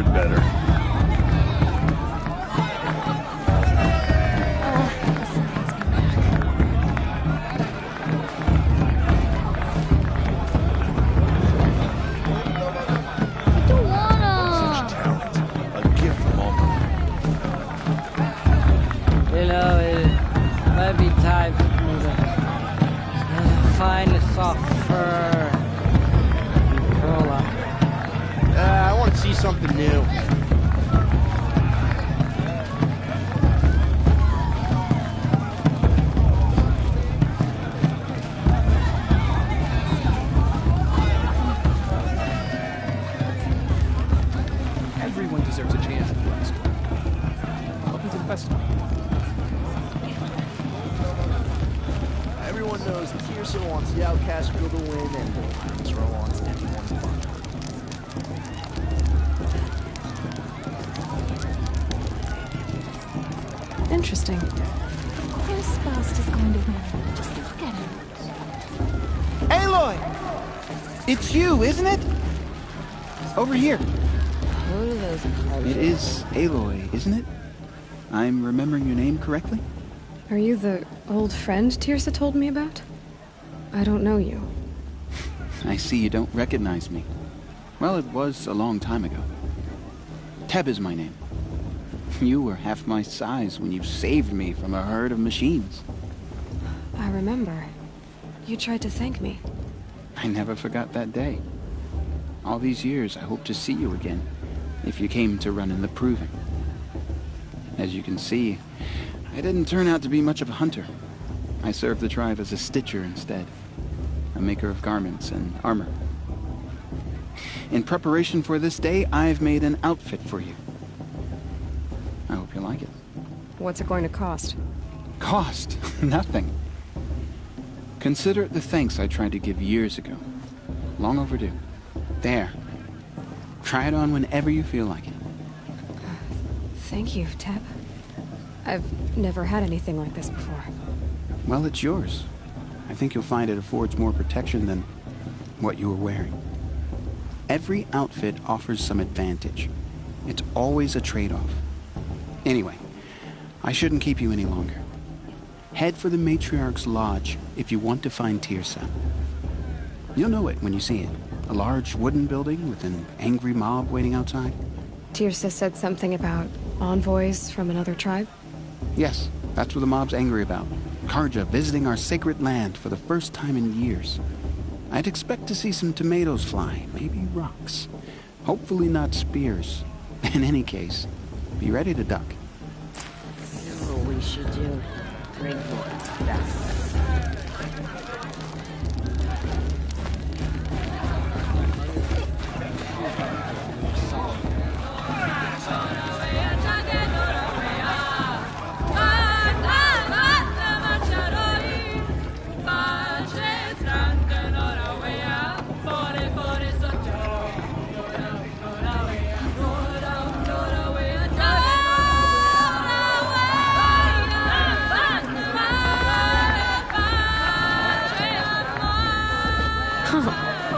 heard better. Something new. Everyone deserves a chance at the last one. Welcome to the festival. Everyone knows Tirsa wants the outcast girl to win, and Tirsa wants everyone's fun. Interesting. Of course Faust is going to win. Just look at him. Aloy! It's you, isn't it? Over here. It is Aloy, isn't it? I'm remembering your name correctly? Are you the old friend Tirsa told me about? I don't know you. I see you don't recognize me. Well, it was a long time ago. Teb is my name. You were half my size when you saved me from a herd of machines. I remember. You tried to thank me. I never forgot that day. All these years, I hope to see you again, if you came to run in the Proving. As you can see, I didn't turn out to be much of a hunter. I served the tribe as a stitcher instead, a maker of garments and armor. In preparation for this day, I've made an outfit for you. I hope you like it. What's it going to cost? Cost? Nothing. Consider it the thanks I tried to give years ago. Long overdue. There. Try it on whenever you feel like it. Thank you, Teb. I've never had anything like this before. Well, it's yours. I think you'll find it affords more protection than what you were wearing. Every outfit offers some advantage. It's always a trade-off. Anyway, I shouldn't keep you any longer. Head for the Matriarch's Lodge if you want to find Tirsa. You'll know it when you see it. A large wooden building with an angry mob waiting outside. Tirsa said something about envoys from another tribe? Yes, that's what the mob's angry about. Karja visiting our sacred land for the first time in years. I'd expect to see some tomatoes fly, maybe rocks. Hopefully not spears. In any case, be ready to duck. You know what we should do? Drink more.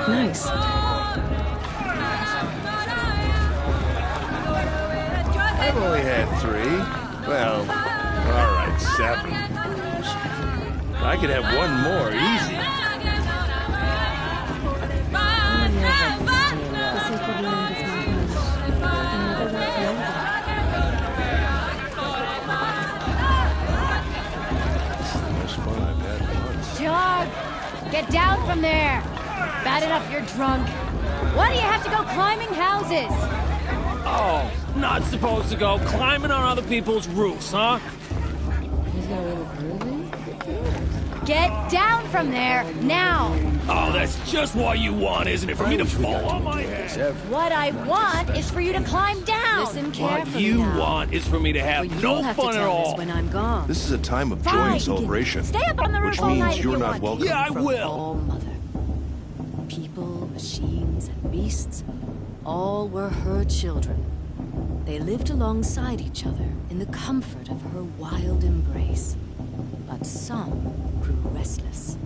Nice. I've only had 3. Well, all right, 7. I could have one more, easy. This is the most fun I've had in months. Jog! Get down from there! Bad enough you're drunk. Why do you have to go climbing houses? Oh, not supposed to go climbing on other people's roofs, huh? Get down from there, now! Oh, that's just what you want, isn't it? For me to fall on my head? What I want is for you to climb down! Listen What carefully you now. want is for me to have Well, no you'll have fun to at tell all. this when I'm gone. This is a time of joy Fine. and celebration, Stay up on the roof which all night means if you're you not want. welcome. Yeah, I From will. All Mother. People, machines, and beasts, all were her children. They lived alongside each other in the comfort of her wild embrace. But some grew restless.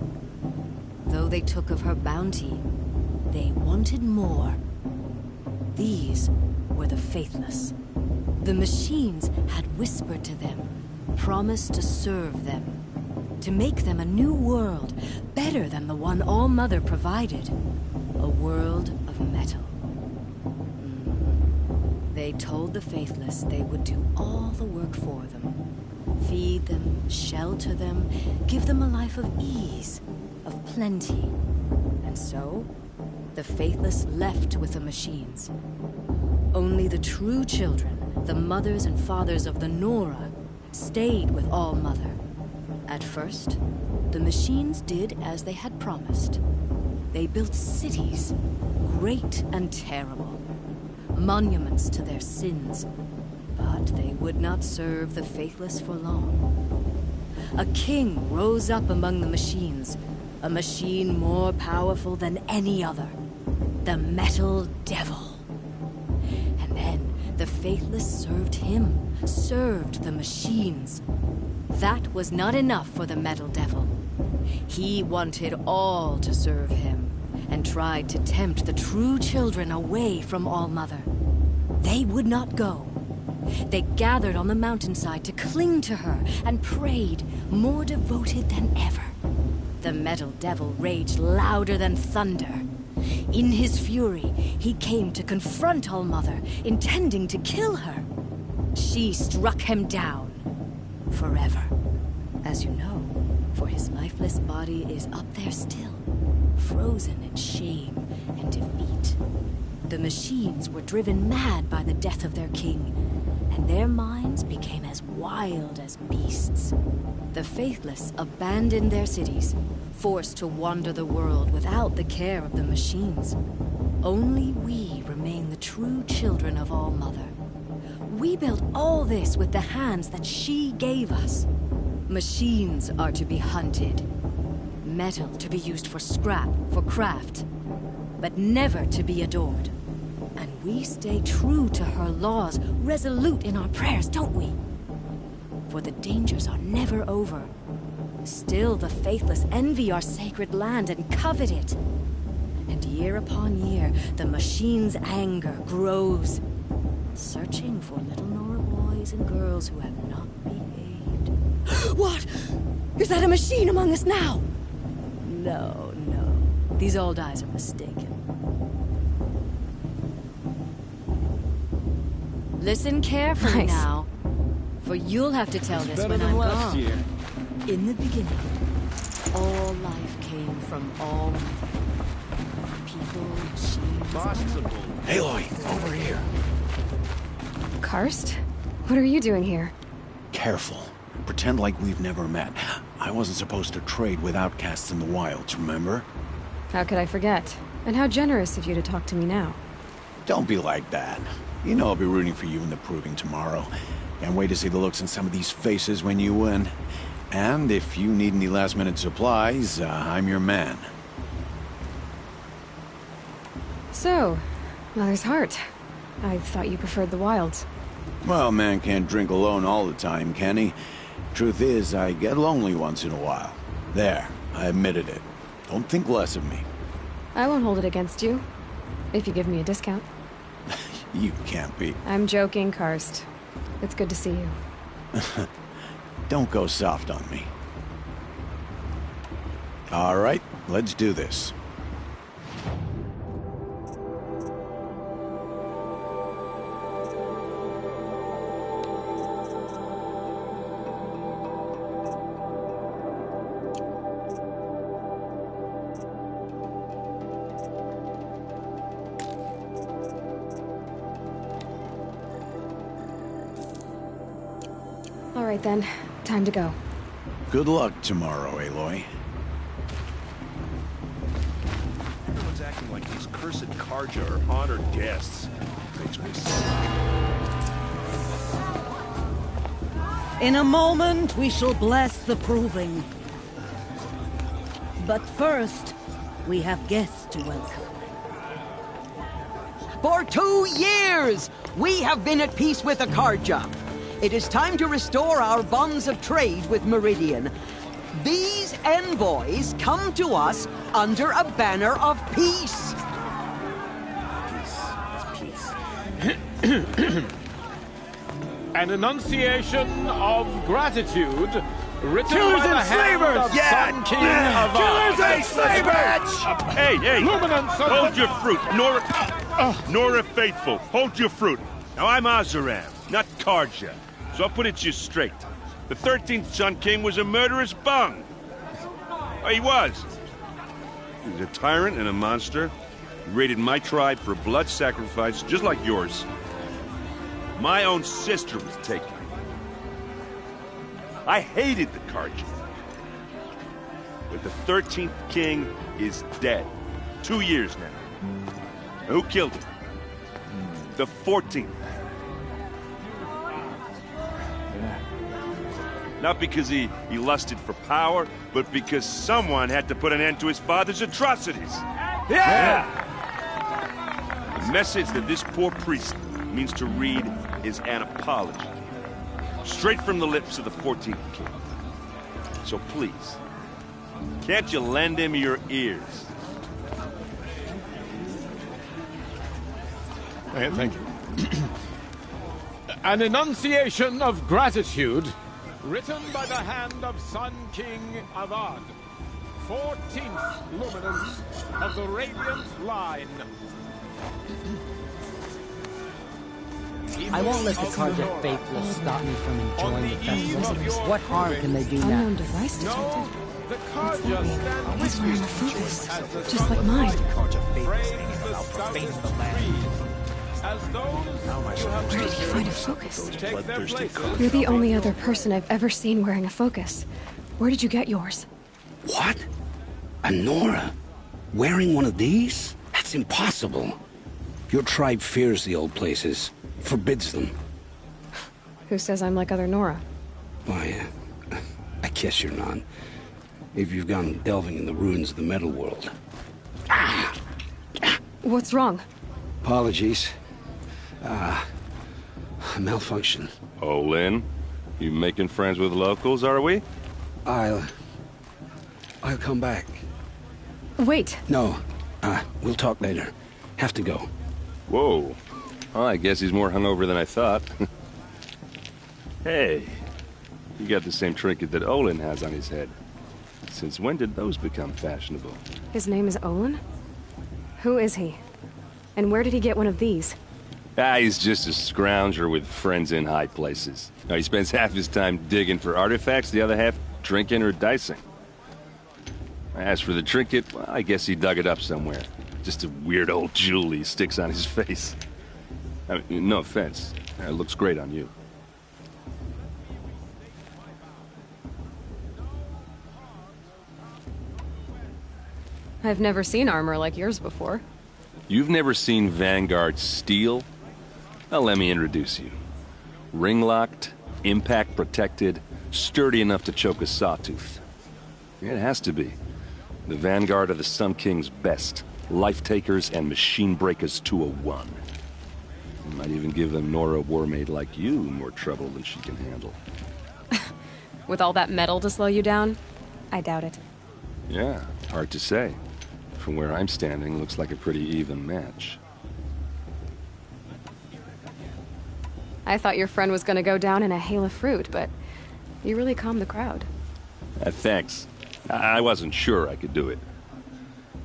Though they took of her bounty, they wanted more. These were the Faithless. The machines had whispered to them, promised to serve them, to make them a new world, better than the one All-Mother provided. A world of metal. They told the Faithless they would do all the work for them. Feed them, shelter them, give them a life of ease, of plenty. And so, the Faithless left with the machines. Only the true children, the mothers and fathers of the Nora, stayed with All-Mother. At first, the machines did as they had promised. They built cities, great and terrible, monuments to their sins, but they would not serve the Faithless for long. A king rose up among the machines, a machine more powerful than any other, the Metal Devil. And then the Faithless served him, served the machines. That was not enough for the Metal Devil. He wanted all to serve him, and tried to tempt the true children away from All-Mother. They would not go. They gathered on the mountainside to cling to her and prayed, more devoted than ever. The Metal Devil raged louder than thunder. In his fury, he came to confront All-Mother, intending to kill her. She struck him down. Forever. As you know, for his lifeless body is up there still, frozen in shame and defeat. The machines were driven mad by the death of their king, and their minds became as wild as beasts. The Faithless abandoned their cities, forced to wander the world without the care of the machines. Only we remain the true children of All-Mother. We built all this with the hands that she gave us. Machines are to be hunted. Metal to be used for scrap, for craft. But never to be adored. And we stay true to her laws, resolute in our prayers, don't we? For the dangers are never over. Still the Faithless envy our sacred land and covet it. And year upon year, the machine's anger grows, searching for little Nora boys and girls who have not behaved. What? Is that a machine among us now? No, no. These old eyes are mistaken. Listen carefully now, for you'll have to tell this when I'm gone. In the beginning, all life came from all people, machines. Possible. Aloy, over here. Karst? What are you doing here? Careful. Pretend like we've never met. I wasn't supposed to trade with outcasts in the wilds, remember? How could I forget? And how generous of you to talk to me now. Don't be like that. You know I'll be rooting for you in the proving tomorrow. Can't wait to see the looks on some of these faces when you win. And if you need any last-minute supplies, I'm your man. So, Mother's Heart. I thought you preferred the wilds. Well, man can't drink alone all the time, can he? Truth is, I get lonely once in a while. There, I admitted it. Don't think less of me. I won't hold it against you, if you give me a discount. You can't be. I'm joking, Karst. It's good to see you. Don't go soft on me. All right, let's do this. All right then, time to go. Good luck tomorrow, Aloy. Everyone's acting like these cursed Karja are honored guests. Makes me sick. In a moment, we shall bless the proving. But first, we have guests to welcome. For 2 years, we have been at peace with the Karja. It is time to restore our bonds of trade with Meridian. These envoys come to us under a banner of peace. Peace. An enunciation of gratitude written Killers by the and hand slavers! of Yeah! Sun King of Killers and slavers! Hey! Luminance of Hold your fruit, Nora Faithful. Hold your fruit. Now I'm Azaram, not Karja. So I'll put it to you straight. The 13th Sun King was a murderous bung. Oh, he was. He was a tyrant and a monster. He raided my tribe for blood sacrifice, just like yours. My own sister was taken. I hated the Karja. But the 13th king is dead. 2 years now. And who killed him? The 14th. Not because he lusted for power, but because someone had to put an end to his father's atrocities. Yeah! The message that this poor priest means to read is an apology. Straight from the lips of the 14th king. So please, can't you lend him your ears? Thank you. An enunciation of gratitude written by the hand of Sun King Avad, 14th luminance of the Radiant Line. I won't let the Karja faithless stop me from enjoying the festival. What harm can they do now? Unknown device detected. The What's that Karja mean? stand He's with wearing you a focus, as the just like mine. as those Where did he find a focus? take their places. You're the only other person I've ever seen wearing a focus. Where did you get yours? What? A Nora? Wearing one of these? That's impossible. Your tribe fears the old places, forbids them. Who says I'm like other Nora? Why, I guess you're not. If you've gone delving in the ruins of the metal world. What's wrong? Apologies. Malfunction. Oh, Lynn, you making friends with locals, are we? I'll come back. Wait. No, we'll talk later. Have to go. Whoa. Well, I guess he's more hungover than I thought. Hey, you got the same trinket that Olin has on his head. Since when did those become fashionable? His name is Olin? Who is he? And where did he get one of these? He's just a scrounger with friends in high places. Now, he spends half his time digging for artifacts, the other half drinking or dicing. As for the trinket, well, I guess he dug it up somewhere. Just a weird old jewel he sticks on his face. I mean, no offense. It looks great on you. I've never seen armor like yours before. You've never seen Vanguard steel? Well, let me introduce you. Ring-locked, impact-protected, sturdy enough to choke a sawtooth. It has to be. The Vanguard of the Sun King's best. Life-takers and machine-breakers to a one. Might even give a Nora warmaid like you more trouble than she can handle. With all that metal to slow you down? I doubt it. Yeah, hard to say. From where I'm standing, looks like a pretty even match. I thought your friend was gonna go down in a hail of fruit, but you really calmed the crowd. Thanks. I wasn't sure I could do it.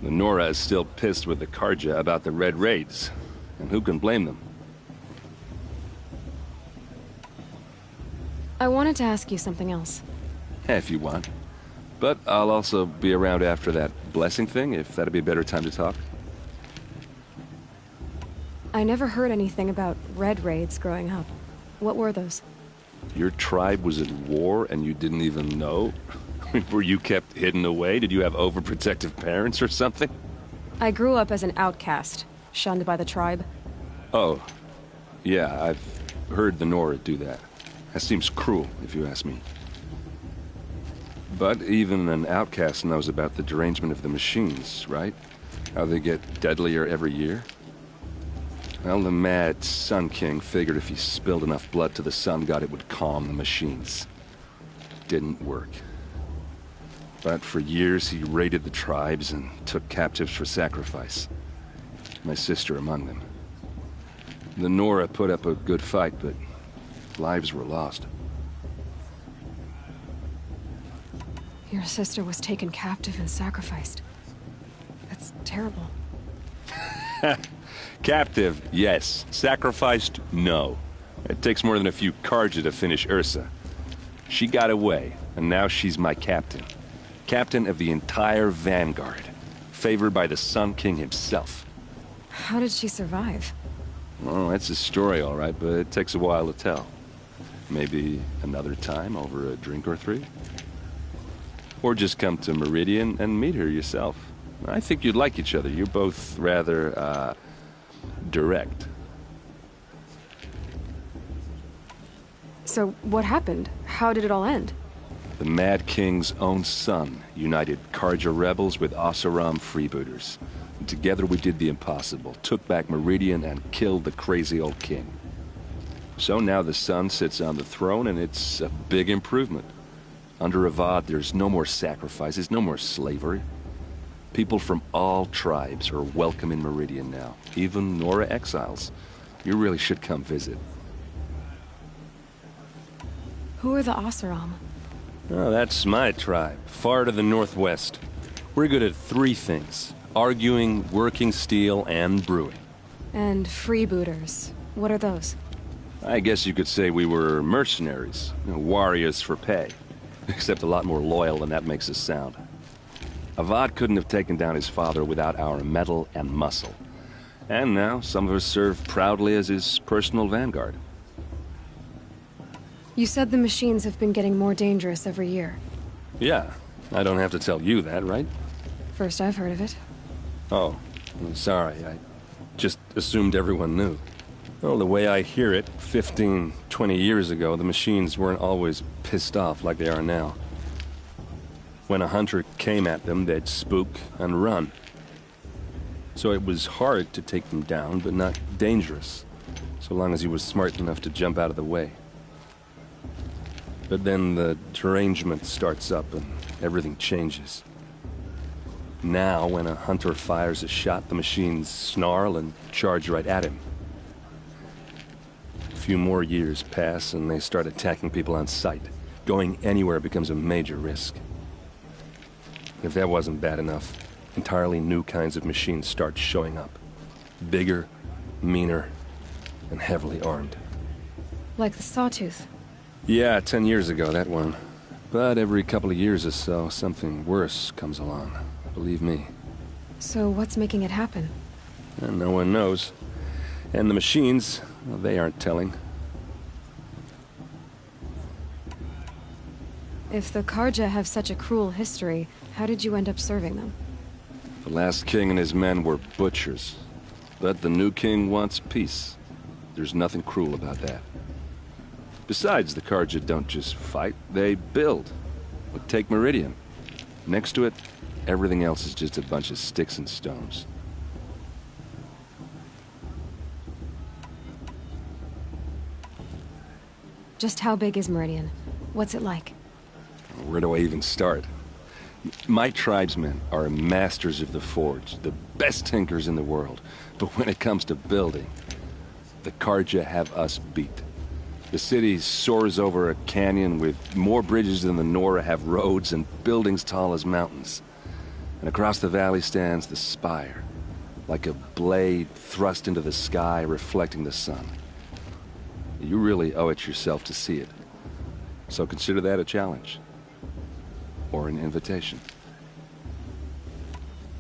The Nora is still pissed with the Karja about the Red Raids, and who can blame them? I wanted to ask you something else. If you want. But I'll also be around after that blessing thing, if that'd be a better time to talk. I never heard anything about Red Raids growing up. What were those? Your tribe was at war and you didn't even know? Were you kept hidden away? Did you have overprotective parents or something? I grew up as an outcast, shunned by the tribe. Oh. Yeah, I've heard the Nora do that. That seems cruel, if you ask me. But even an outcast knows about the derangement of the machines, right? How they get deadlier every year? Well, the mad Sun King figured if he spilled enough blood to the Sun God, it would calm the machines. Didn't work. But for years, he raided the tribes and took captives for sacrifice. My sister among them. The Nora put up a good fight, but lives were lost. Your sister was taken captive and sacrificed. That's terrible. Captive, yes. Sacrificed, no. It takes more than a few Carja to finish Ursa. She got away, and now she's my captain. Captain of the entire Vanguard. Favored by the Sun King himself. How did she survive? Oh, that's a story, all right, but it takes a while to tell. Maybe another time over a drink or three? Or just come to Meridian and meet her yourself. I think you'd like each other. You're both rather, direct. So, what happened? How did it all end? The Mad King's own son united Carja rebels with Oseram freebooters. And together we did the impossible, took back Meridian and killed the crazy old king. So now the son sits on the throne and it's a big improvement. Under Avad, there's no more sacrifices, no more slavery. People from all tribes are welcome in Meridian now, even Nora exiles. You really should come visit. Who are the Oseram? Oh, that's my tribe, far to the northwest. We're good at three things: arguing, working steel, and brewing. And freebooters. What are those? I guess you could say we were mercenaries, warriors for pay. Except a lot more loyal than that makes us sound. Avad couldn't have taken down his father without our metal and muscle. And now, some of us serve proudly as his personal vanguard. You said the machines have been getting more dangerous every year. Yeah, I don't have to tell you that, right? First I've heard of it. Oh, I'm sorry. I just assumed everyone knew. Well, the way I hear it, 15, 20 years ago, the machines weren't always pissed off like they are now. When a hunter came at them, they'd spook and run. So it was hard to take them down, but not dangerous, so long as he was smart enough to jump out of the way. But then the derangement starts up and everything changes. Now, when a hunter fires a shot, the machines snarl and charge right at him. A few more years pass and they start attacking people on sight. Going anywhere becomes a major risk. If that wasn't bad enough, entirely new kinds of machines start showing up. Bigger, meaner, and heavily armed. Like the Sawtooth. Yeah, 10 years ago, that one. But every couple of years or so, something worse comes along. Believe me. So what's making it happen? And no one knows. And the machines, well, they aren't telling. If the Carja have such a cruel history, how did you end up serving them? The last king and his men were butchers. But the new king wants peace. There's nothing cruel about that. Besides, the Carja don't just fight, they build. But take Meridian. Next to it, everything else is just a bunch of sticks and stones. Just how big is Meridian? What's it like? Where do I even start? My tribesmen are masters of the forge, the best tinkers in the world. But when it comes to building, the Carja have us beat. The city soars over a canyon with more bridges than the Nora have roads and buildings tall as mountains. And across the valley stands the spire, like a blade thrust into the sky reflecting the sun. You really owe it yourself to see it. So consider that a challenge. Or an invitation.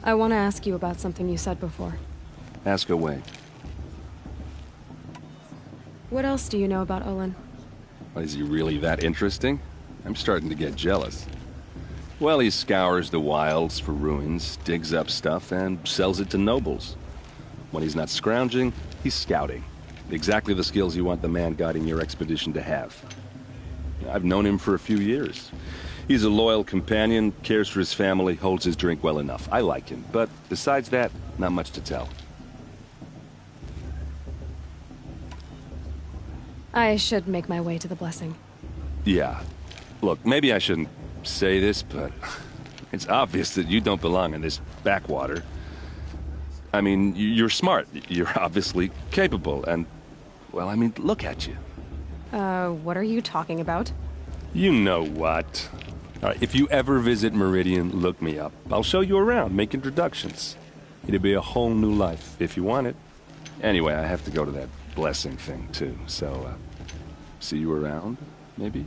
I want to ask you about something you said before. Ask away. What else do you know about Olin? Is he really that interesting? I'm starting to get jealous. Well, he scours the wilds for ruins, digs up stuff, and sells it to nobles. When he's not scrounging, he's scouting. Exactly the skills you want the man guiding your expedition to have. I've known him for a few years. He's a loyal companion, cares for his family, holds his drink well enough. I like him, but besides that, not much to tell. I should make my way to the blessing. Yeah. Look, maybe I shouldn't say this, but it's obvious that you don't belong in this backwater. I mean, you're smart, you're obviously capable, and Well, I mean, look at you. What are you talking about? You know what. All right, if you ever visit Meridian, look me up. I'll show you around, make introductions. It'll be a whole new life, if you want it. Anyway, I have to go to that blessing thing, too. So, see you around, maybe?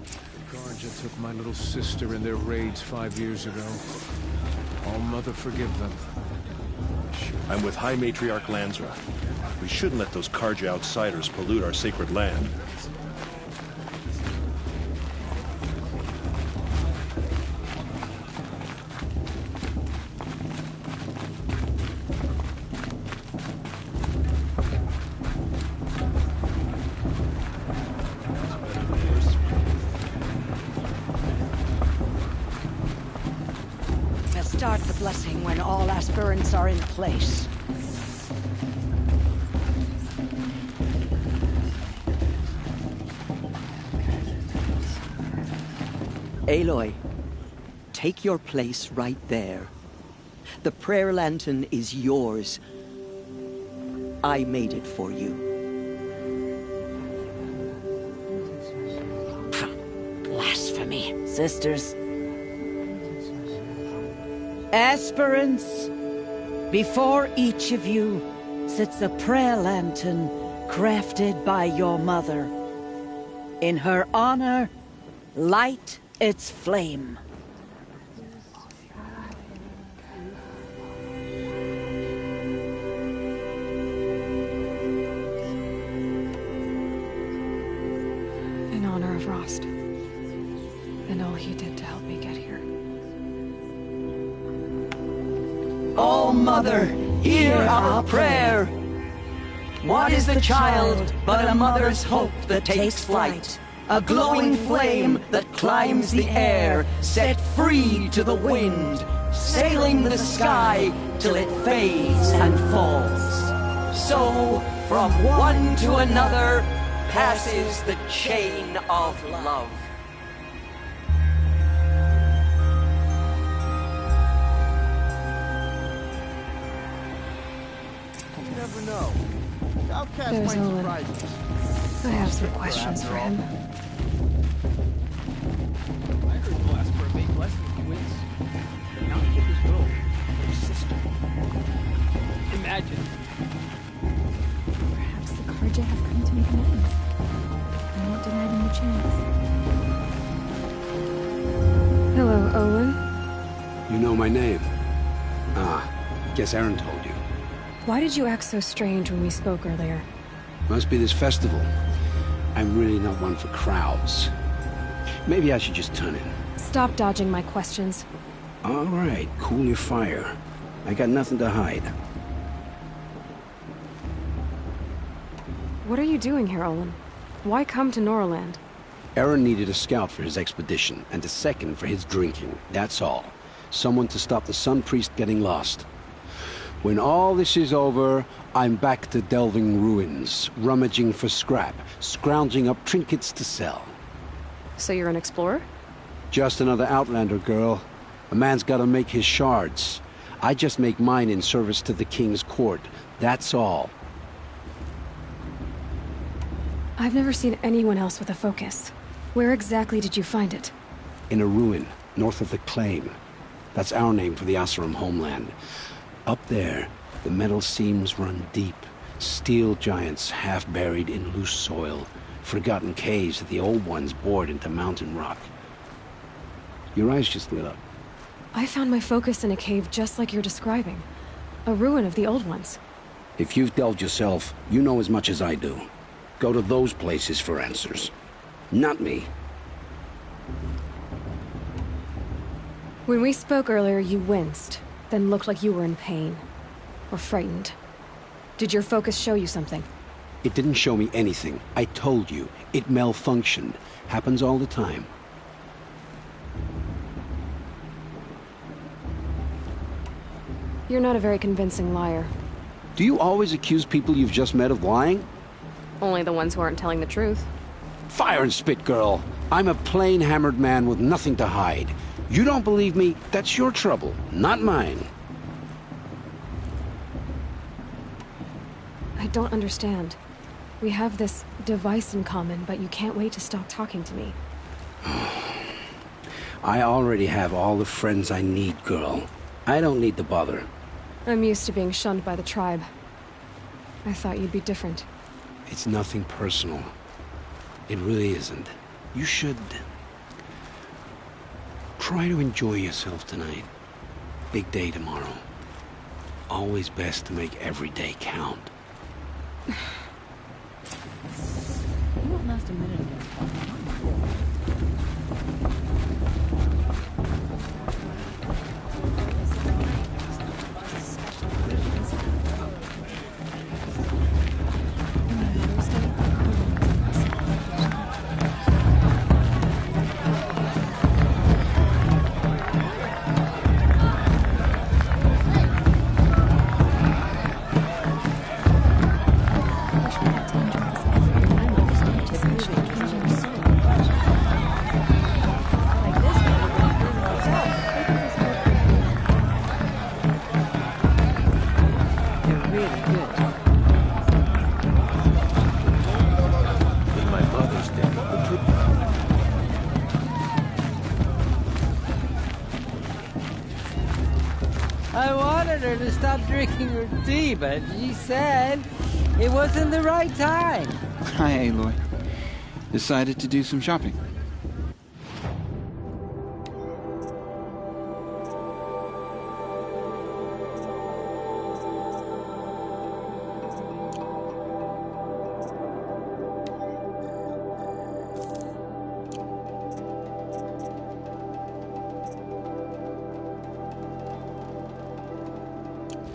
The Guardia took my little sister in their raids 5 years ago. All Mother forgive them. I'm with High Matriarch Lansra. We shouldn't let those Karja outsiders pollute our sacred land. We'll start the blessing when all aspirants are in place. Aloy, take your place right there. The prayer lantern is yours. I made it for you. Blasphemy. Sisters. Aspirants, before each of you sits a prayer lantern crafted by your mother. In her honor, light its flame. In honor of Rost. And all he did to help me get here. Oh, Mother, hear our prayer. What is the child but a mother's hope that takes flight? A glowing flame that climbs the air, set free to the wind, sailing the sky till it fades and falls. So, from one to another, passes the chain of love. You never know. Outcast There's might Olin. surprise us. I have some questions for him. I heard he'll ask for a big blessing if he wins. But not with his girl, her sister. Imagine. Perhaps the Karja have come to make amends. I won't deny them the chance. Hello, Olin. You know my name? Ah, guess Aaron told you. Why did you act so strange when we spoke earlier? Must be this festival. I'm really not one for crowds. Maybe I should just turn in. Stop dodging my questions. All right, cool your fire. I got nothing to hide. What are you doing here, Olin? Why come to Norland? Aaron needed a scout for his expedition, and a second for his drinking. That's all. Someone to stop the Sun Priest getting lost. When all this is over, I'm back to delving ruins, rummaging for scrap, scrounging up trinkets to sell. So you're an explorer? Just another Outlander, girl. A man's gotta make his shards. I just make mine in service to the King's court. That's all. I've never seen anyone else with a focus. Where exactly did you find it? In a ruin, north of the Claim. That's our name for the Asuram homeland. Up there, the metal seams run deep. Steel giants half buried in loose soil. Forgotten caves that the old ones bored into mountain rock. Your eyes just lit up. I found my focus in a cave just like you're describing. A ruin of the old ones. If you've delved yourself, you know as much as I do. Go to those places for answers. Not me. When we spoke earlier, you winced, then looked like you were in pain. Or frightened. Did your focus show you something? It didn't show me anything. I told you. It malfunctioned. Happens all the time. You're not a very convincing liar. Do you always accuse people you've just met of lying? Only the ones who aren't telling the truth. Fire and spit, girl. I'm a plain hammered man with nothing to hide. You don't believe me, that's your trouble, not mine. I don't understand. We have this device in common, but you can't wait to stop talking to me. I already have all the friends I need, girl. I don't need the bother. I'm used to being shunned by the tribe. I thought you'd be different. It's nothing personal. It really isn't. You should... try to enjoy yourself tonight. Big day tomorrow. Always best to make every day count. You won't last a minute ago. I wanted her to stop drinking her tea, but she said it wasn't the right time. Hi, Aloy. Decided to do some shopping.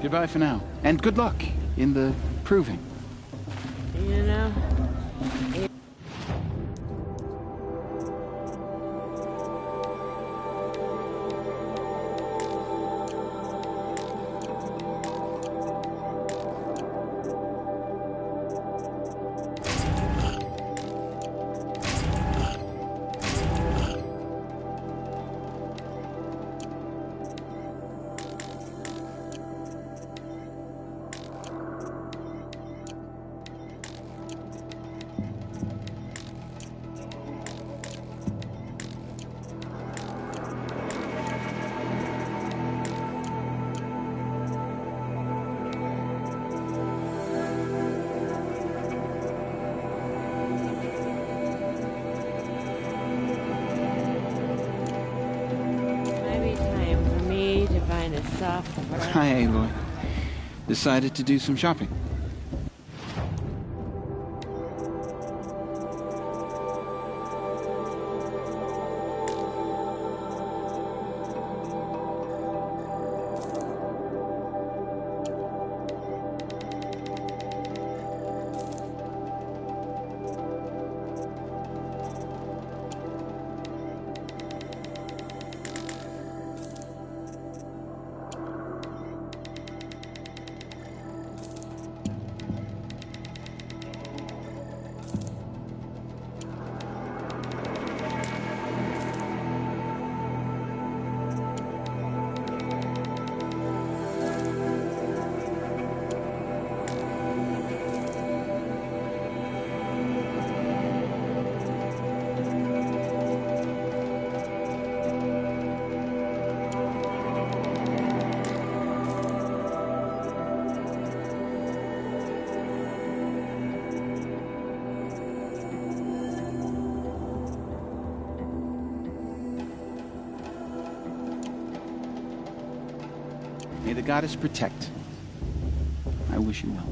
Goodbye for now, and good luck in the proving. You know? Hi, Aloy. Decided to do some shopping. May the goddess protect. I wish you well.